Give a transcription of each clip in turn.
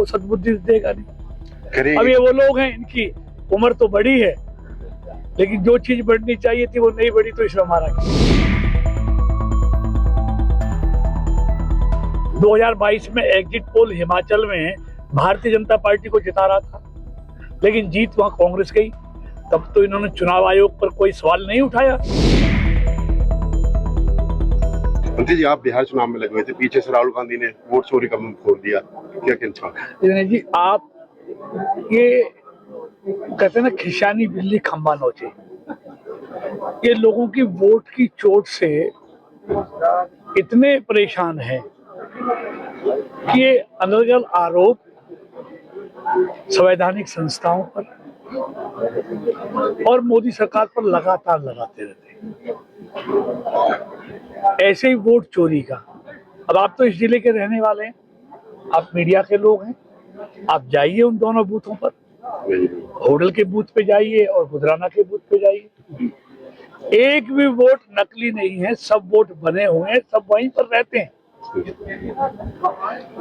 इनको सद्बुद्धि देगा नहीं। अब ये वो लोग हैं, इनकी उम्र तो बड़ी है, लेकिन जो चीज बढ़नी चाहिए थी वो नहीं बढ़ी, तो इसमें हमारा 2022 में एग्जिट पोल हिमाचल में भारतीय जनता पार्टी को जिता रहा था, लेकिन जीत वहां कांग्रेस गई। तब तो इन्होंने चुनाव आयोग पर कोई सवाल नहीं उठाया। मंत्री जी, आप बिहार चुनाव में लगे हुए थे, पीछे से राहुल गांधी ने वोट चोरी का मुंह खोल दिया, क्या कहना जी? आप ये कहते हैं ना, खिशानी बिल्ली खंबा नोचे। ये लोगों की वोट की चोट से इतने परेशान हैं कि ये अनर्गल आरोप संवैधानिक संस्थाओं पर और मोदी सरकार पर लगातार लगाते रहते हैं। ऐसे ही वोट चोरी का, अब आप तो इस जिले के रहने वाले हैं, आप मीडिया के लोग हैं, आप जाइए उन दोनों बूथों पर, होडल के बूथ पे जाइए और गुजराना के बूथ पे जाइए। एक भी वोट नकली नहीं है, सब वोट बने हुए हैं, सब वहीं पर रहते हैं।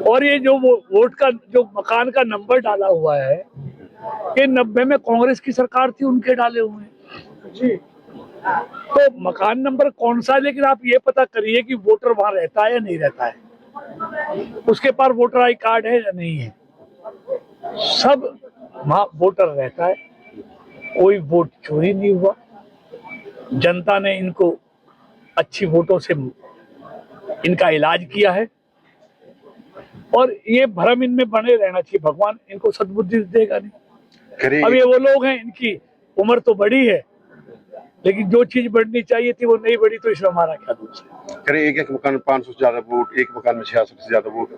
और ये जो वोट का जो मकान का नंबर डाला हुआ है, ये 90 में कांग्रेस की सरकार थी, उनके डाले हुए हैं जी। तो मकान नंबर कौन सा है, लेकिन आप ये पता करिए कि वोटर वहां रहता है या नहीं रहता है, उसके पास वोटर आई कार्ड है या नहीं है। सब वहां वोटर रहता है, कोई वोट चोरी नहीं हुआ। जनता ने इनको अच्छी वोटों से इनका इलाज किया है, और ये भ्रम इनमें बने रहना चाहिए। भगवान इनको सद्बुद्धि देगा नहीं। अब ये वो लोग हैं, इनकी उम्र तो बड़ी है, लेकिन जो चीज बढ़नी चाहिए थी वो नहीं बढ़ी, तो इसमें हमारा क्या दोष है? एक मकान में 500 से ज्यादा वोट, एक मकान में 66 से ज्यादा वोट।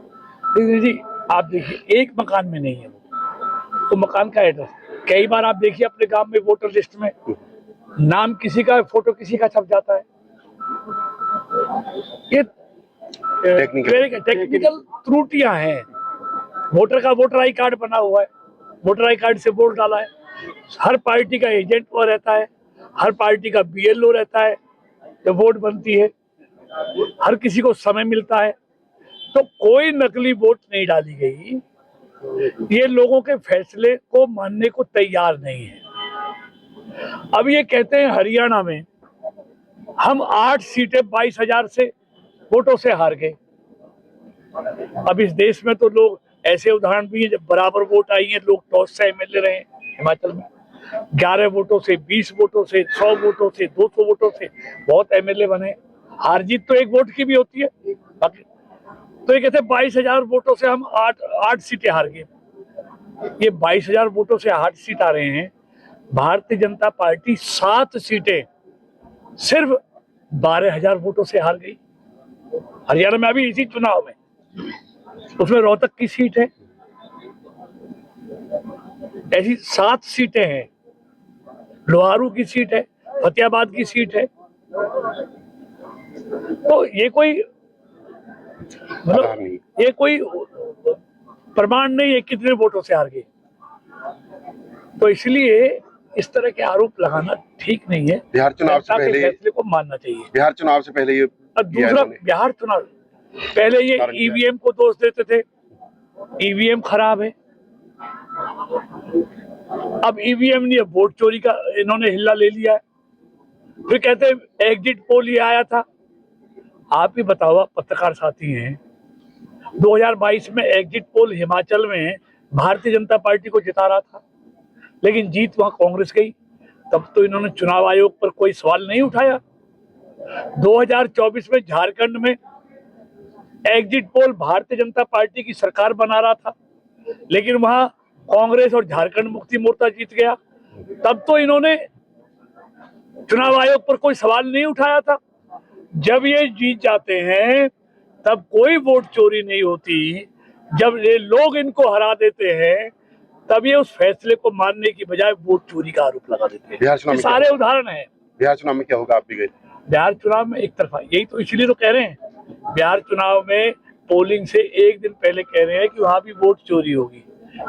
जी, आप देखिए, एक मकान में नहीं है वो मकान का एड्रेस। कई बार आप देखिए अपने गांव में वोटर लिस्ट में नाम किसी का, फोटो किसी का छप जाता है। ये टेक्निकल त्रुटियां हैं। वोटर का वोटर आई कार्ड बना हुआ है, वोटर आई कार्ड से वोट डाला है। हर पार्टी का एजेंट वो रहता है, हर पार्टी का बीएलओ रहता है जब वोट बनती है, हर किसी को समय मिलता है, तो कोई नकली वोट नहीं डाली गई। ये लोगों के फैसले को मानने को तैयार नहीं है। अब ये कहते हैं हरियाणा में हम 8 सीटें 22,000 से वोटों से हार गए। अब इस देश में तो लोग ऐसे उदाहरण भी हैं जब बराबर वोट आई है, लोग टॉस से एमएलए रहे। हिमाचल में 11 वोटों से, 20 वोटों से, 100 वोटों से, 200 वोटों से बहुत एमएलए बने। हार जीत तो एक वोट की भी होती है। बाकी तो ये कहते हैं 22,000 वोटों से हम 8 सीटें हार गए। ये 22,000 वोटों से 8 सीट आ रहे हैं। भारतीय जनता पार्टी 7 सीटें सिर्फ 12,000 वोटों से हार गई हरियाणा में। अभी इसी चुनाव में, उसमें रोहतक की सीट है, ऐसी 7 सीटें हैं, लोहारू की सीट है, फतेहाबाद की सीट है। तो ये कोई मतलब ये कोई प्रमाण नहीं है कितने वोटों से हार गए। तो इसलिए इस तरह के आरोप लगाना ठीक नहीं है। बिहार चुनाव से पहले फैसले को मानना चाहिए। बिहार चुनाव से पहले ये दूसरा, बिहार चुनाव पहले ये ईवीएम को दोष देते थे, ईवीएम खराब है। अब ईवीएम नहीं है, वोट चोरी का इन्होंने हिल्ला ले लिया है। फिर कहते हैं एग्जिट पोल ये आया था। आप ही बताओ, आप पत्रकार साथी हैं, 2022 में एग्जिट पोल हिमाचल में भारतीय जनता पार्टी को जिता रहा था, लेकिन जीत वहां कांग्रेस गई। तब तो इन्होंने चुनाव आयोग पर कोई सवाल नहीं उठाया। 2024 में झारखंड में exit poll Bharatiya Janata party की सरकार बना रहा था, लेकिन वहां कांग्रेस और झारखंड मुक्ति मोर्चा जीत गया। तब तो इन्होंने चुनाव आयोग पर कोई सवाल नहीं उठाया था। जब ये जीत जाते हैं तब कोई वोट चोरी नहीं होती। जब ये लोग इनको हरा देते हैं तब ये उस फैसले को मानने की बजाय वोट चोरी का आरोप लगा देते हैं। ये सारे उदाहरण हैं। बिहार चुनाव में क्या होगा? आप भी गए बिहार चुनाव में एक तरफा, यही तो इसलिए तो कह रहे हैं। बिहार चुनाव में पोलिंग से एक दिन पहले कह रहे हैं कि वहां भी वोट चोरी होगी,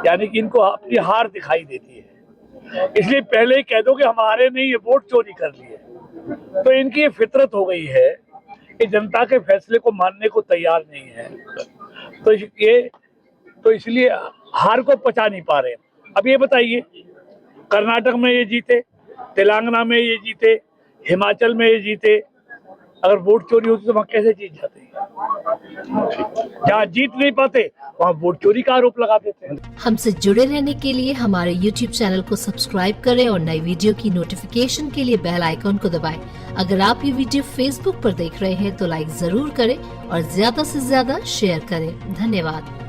यानी कि इनको अपनी हार दिखाई देती है। इसलिए पहले ही कह दो कि हमारे नहीं, ये वोट चोरी कर लिए। तो इनकी ये फितरत हो गई है कि जनता के फैसले को मानने को तैयार नहीं है। तो इसलिए हार को पचा नहीं पा रहे हैं। अब ये बताइए, कर्नाटक में ये जीते, तेलंगाना में ये जीते, हिमाचल में ये जीते, अगर वोट चोरी होती तो वहां कैसे जीत जाते? जहाँ जीत नहीं पाते वहाँ वोट चोरी का आरोप लगा देते हैं। हमसे जुड़े रहने के लिए हमारे YouTube चैनल को सब्सक्राइब करें और नई वीडियो की नोटिफिकेशन के लिए बेल आइकॉन को दबाएं। अगर आप ये वीडियो Facebook पर देख रहे हैं तो लाइक जरूर करें और ज्यादा से ज्यादा शेयर करें। धन्यवाद।